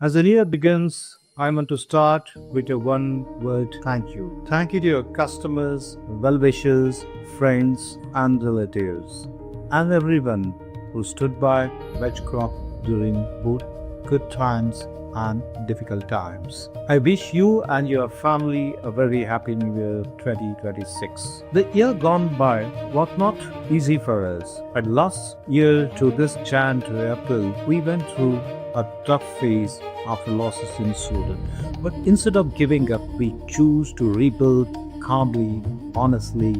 As the year begins, I want to start with a one word thank you. Thank you to your customers, well wishers, friends, and relatives, and everyone who stood by VegCrop during both good times and difficult times. I wish you and your family a very happy New Year 2026. The year gone by was not easy for us. At last year to this Jan to April, we went through a tough phase after losses in Surat. But instead of giving up, we choose to rebuild calmly, honestly,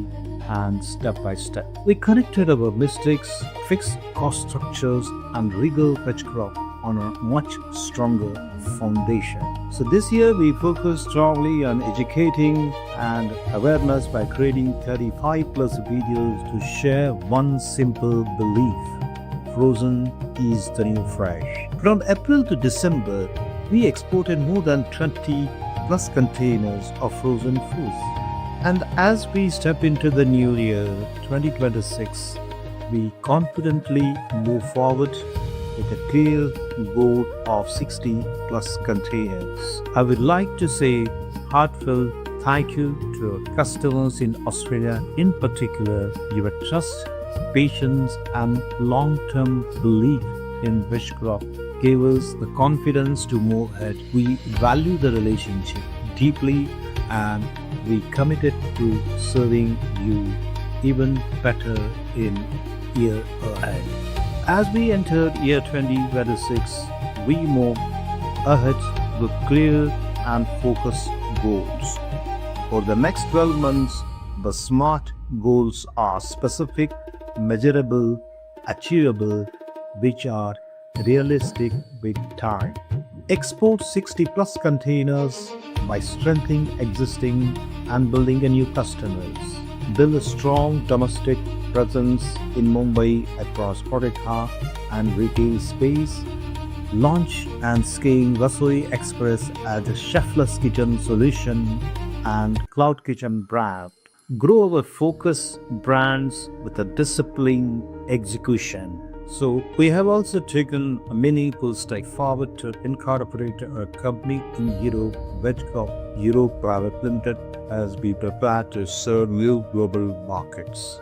and step by step. We corrected our mistakes, fixed cost structures, and rebuilt VegCrop on a much stronger foundation. So this year we focus strongly on educating and awareness by creating 35 plus videos to share one simple belief: frozen is the new fresh. From April to December, we exported more than 20 plus containers of frozen foods. And as we step into the new year 2026, we confidently move forward with a clear goal of 60 plus containers. I would like to say heartfelt thank you to our customers in Australia, in particular. Your trust, patience, and long-term belief in VegCrop gave us the confidence to move ahead. We value the relationship deeply and we committed to serving you even better in year ahead. As we entered year 2026, we move ahead with clear and focused goals. For the next 12 months, the SMART goals are specific, measurable, achievable, which are realistic with time. Export 60 plus containers by strengthening existing and building a new customers. Build a strong domestic presence in Mumbai across product hub and retail space. Launch and scale Rasoi Express as a chefless kitchen solution and cloud kitchen brand. Grow our focus brands with a disciplined execution. So we have also taken a meaningful step forward to incorporate a company in Europe, VegCrop Europe Private Limited, as we prepare to serve new global markets.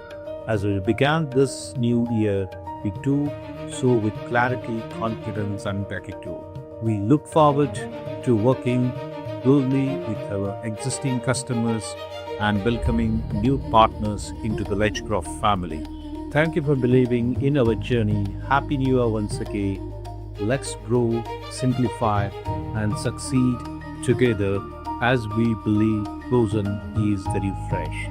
As we began this new year, we do so with clarity, confidence, and gratitude. We look forward to working closely with our existing customers and welcoming new partners into the VegCrop family. Thank you for believing in our journey. Happy New Year once again. Let's grow, simplify, and succeed together as we believe frozen is the new fresh.